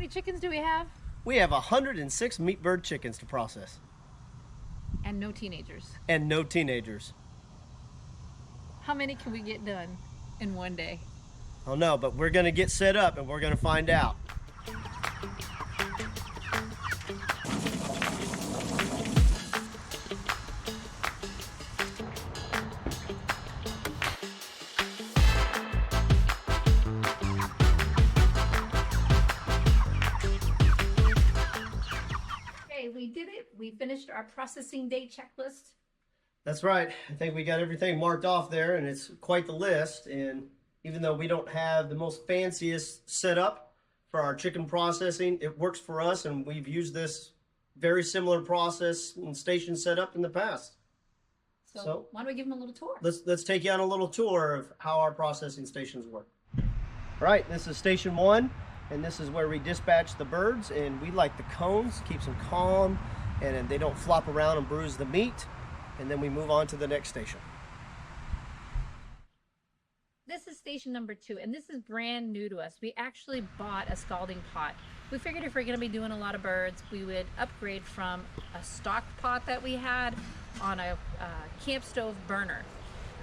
many chickens do we have? We have 106 meat bird chickens to process. And no teenagers. And no teenagers. How many can we get done in one day? I don't know, but we're gonna get set up and we're gonna find out. Okay, we did it. We finished our processing day checklist. That's right. I think we got everything marked off there, and it's quite the list. And even though we don't have the most fanciest setup for our chicken processing, it works for us, and we've used this very similar process and station setup in the past. So why don't we give them a little tour? Let's take you on a little tour of how our processing stations work. All right, this is station 1, and this is where we dispatch the birds, and we like the cones, keeps them calm, and they don't flop around and bruise the meat. And then we move on to the next station. This is station number 2, and this is brand new to us. We actually bought a scalding pot. We figured if we're going to be doing a lot of birds, we would upgrade from a stock pot that we had on a camp stove burner.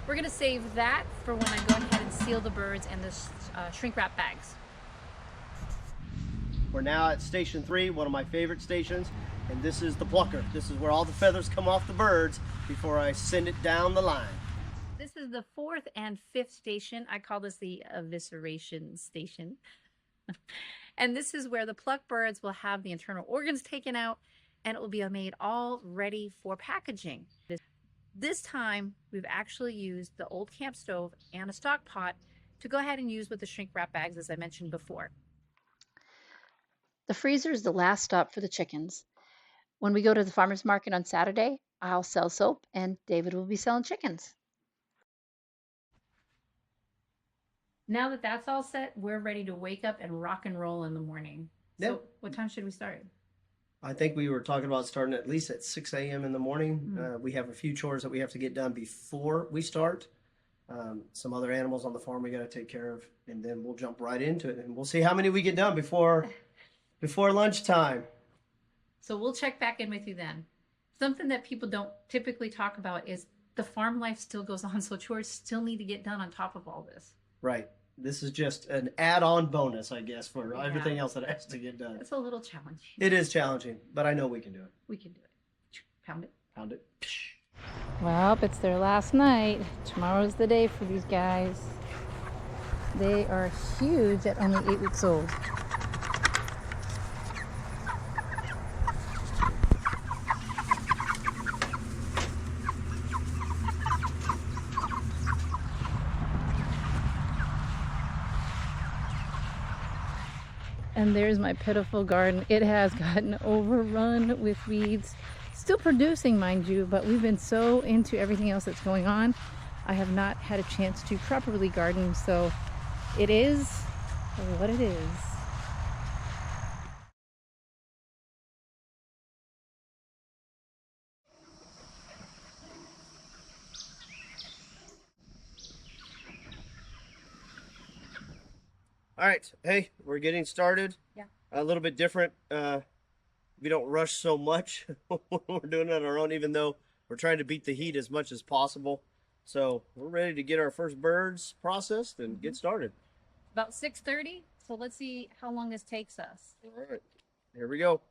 We're going to save that for when I go ahead and seal the birds in the shrink wrap bags. We're now at station 3, one of my favorite stations, and this is the plucker. This is where all the feathers come off the birds before I send it down the line. This is the 4th and 5th station. I call this the evisceration station. And this is where the plucked birds will have the internal organs taken out, and it will be made all ready for packaging. This time, we've actually used the old camp stove and a stock pot to go ahead and use with the shrink wrap bags, as I mentioned before. The freezer is the last stop for the chickens. When we go to the farmer's market on Saturday, I'll sell soap and David will be selling chickens. Now that that's all set, we're ready to wake up and rock and roll in the morning. Yep. So what time should we start? I think we were talking about starting at least at 6 a.m. in the morning. We have a few chores that we have to get done before we start. Some other animals on the farm we got to take care of, and then we'll jump right into it, and we'll see how many we get done before lunchtime. So we'll check back in with you then. Something that people don't typically talk about is the farm life still goes on, so chores still need to get done on top of all this. Right. This is just an add-on bonus, I guess, for everything else that has to get done. It's a little challenging. It is challenging, but I know we can do it. We can do it. Pound it. Pound it. Well, it's their last night. Tomorrow's the day for these guys. They are huge at only 8 weeks old. And there's my pitiful garden. It has gotten overrun with weeds. Still producing, mind you, but we've been so into everything else that's going on. I have not had a chance to properly garden, so it is what it is. All right. Hey, we're getting started. Yeah. A little bit different. We don't rush so much when we're doing it on our own, even though we're trying to beat the heat as much as possible. So we're ready to get our first birds processed and get started. About 6:30. So let's see how long this takes us. All right. Here we go.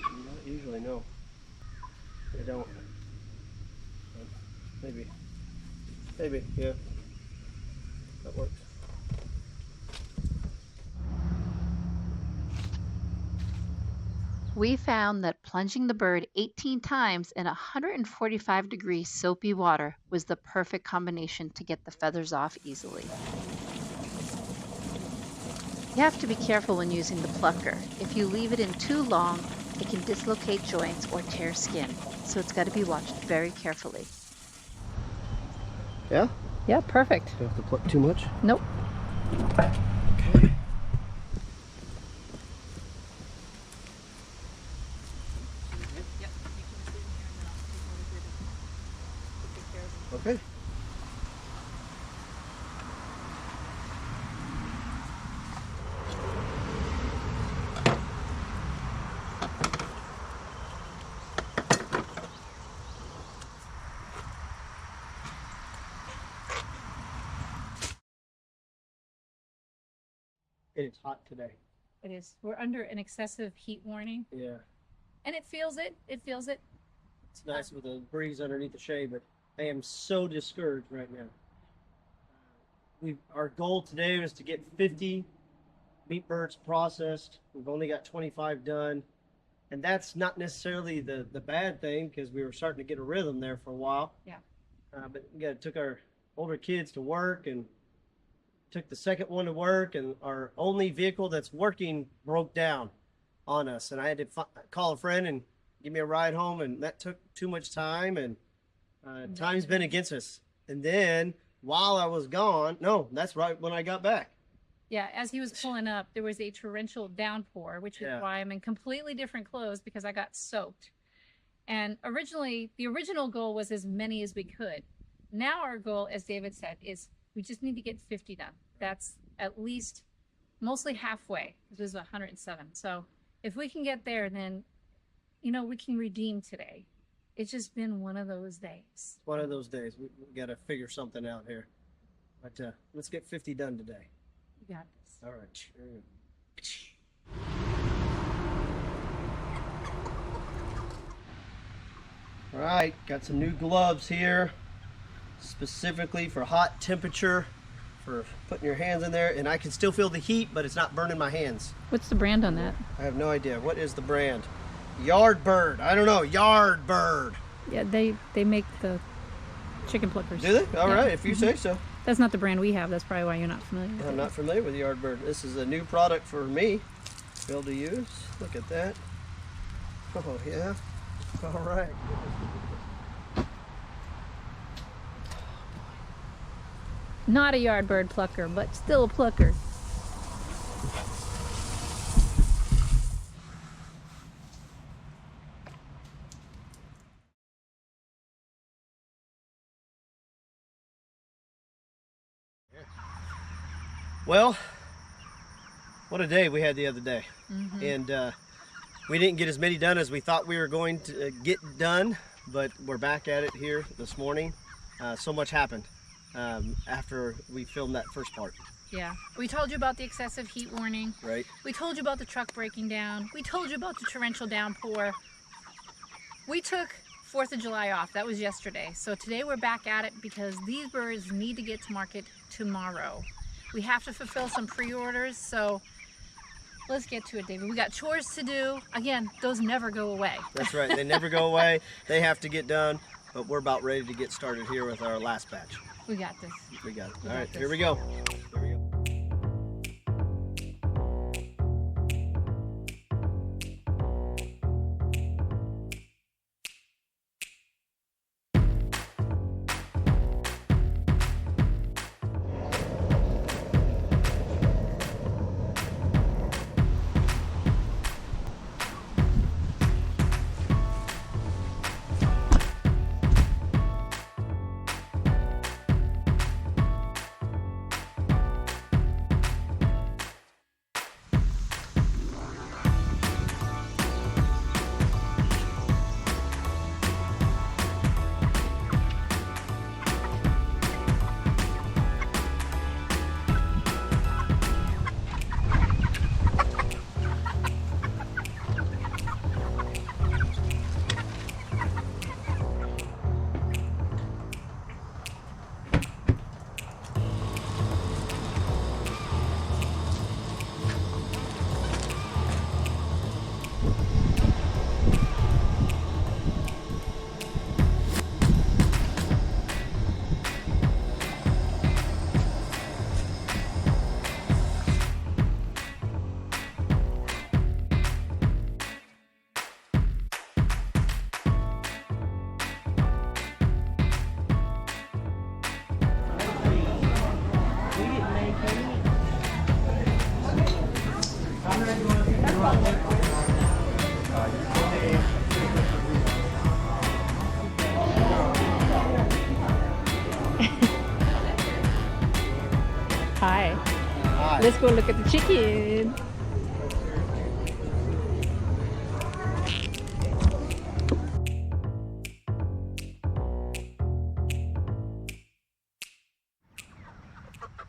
Not usually, no. They don't. Maybe. Maybe, yeah. That works. We found that plunging the bird 18 times in 145-degree soapy water was the perfect combination to get the feathers off easily. You have to be careful when using the plucker. If you leave it in too long, it can dislocate joints or tear skin, so it's got to be watched very carefully. Yeah? Yeah, perfect. Don't have to pluck too much. Nope. Okay. Okay. It is hot today. It is. We're under an excessive heat warning, Yeah. and it feels it. It feels it. It's nice with a breeze underneath the shade, but I am so discouraged right now. Our goal today was to get 50 meat birds processed. We've only got 25 done, and that's not necessarily the bad thing because we were starting to get a rhythm there for a while. Yeah. But we took our older kids to work and took the second one to work, and our only vehicle that's working broke down on us, and I had to call a friend and give me a ride home, and that took too much time, and time's been against us. And then while I was gone, no, that's right when I got back. Yeah, as he was pulling up, there was a torrential downpour, which is why I'm in completely different clothes because I got soaked. And originally, the original goal was as many as we could. Now our goal, as David said, is we just need to get 50 done. That's at least mostly halfway. This was 107. So if we can get there, then, you know, we can redeem today. It's just been one of those days. One of those days. We got to figure something out here. But let's get 50 done today. You got this. All right. All right, got some new gloves here, specifically for hot temperature, for putting your hands in there, and I can still feel the heat, but it's not burning my hands. What's the brand on that? I have no idea. What is the brand? Yardbird. I don't know. Yardbird. Yeah, they make the chicken pluckers. Do they? All right, if you say so. That's not the brand we have. That's probably why you're not familiar with it. I'm not familiar with Yardbird. This is a new product for me to be able to use. Look at that. Oh, yeah. All right. Not a yardbird plucker, but still a plucker. Well, what a day we had the other day. And we didn't get as many done as we thought we were going to get done, but we're back at it here this morning. So much happened after we filmed that first part. Yeah. We told you about the excessive heat warning. Right. We told you about the truck breaking down. We told you about the torrential downpour. We took 4th of July off. That was yesterday. So today we're back at it because these birds need to get to market tomorrow. We have to fulfill some pre-orders, so let's get to it, David. We got chores to do. Again, those never go away. That's right. They never go away. They have to get done, but we're about ready to get started here with our last batch. We got this. We got it. All right, here we go. Here we go. outside. Let's go look at the chicken.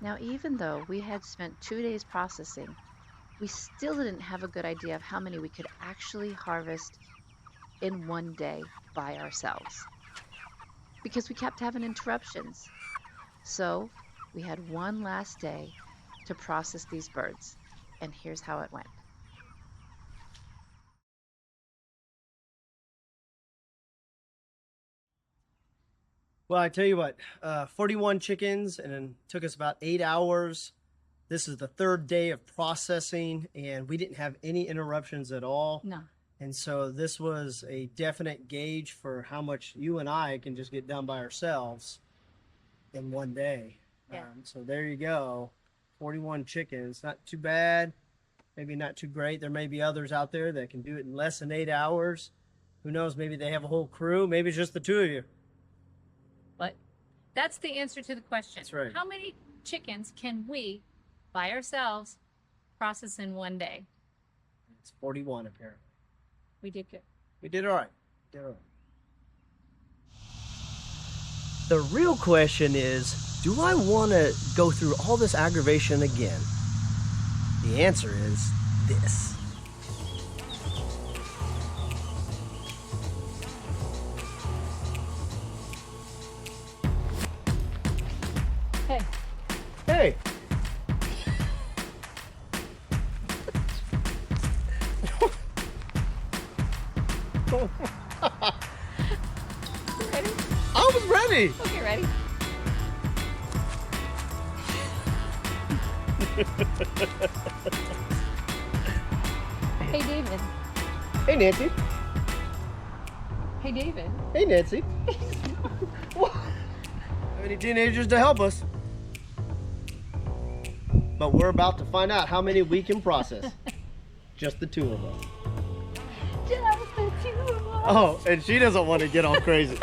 Now, even though we had spent 2 days processing, we still didn't have a good idea of how many we could actually harvest in one day by ourselves, because we kept having interruptions. So we had one last day to process these birds, and here's how it went. Well, I tell you what, 41 chickens, and it took us about 8 hours. This is the third day of processing, and we didn't have any interruptions at all. No. And so this was a definite gauge for how much you and I can just get done by ourselves in one day. Yeah. So there you go, 41 chickens. Not too bad, maybe not too great. There may be others out there that can do it in less than 8 hours. Who knows, maybe they have a whole crew. Maybe it's just the two of you. But that's the answer to the question. That's right. How many chickens can we, by ourselves, process in one day? It's 41 apparently. We did good. We did all right. The real question is, do I want to go through all this aggravation again? The answer is this. Hey. Hey. Ready? I was ready. Okay, ready? Hey, David. Hey, Nancy. Hey, David. Hey, Nancy. What? Any teenagers to help us? But we're about to find out how many we can process. Just the two of us. Just the two of us. Oh, and she doesn't want to get all crazy.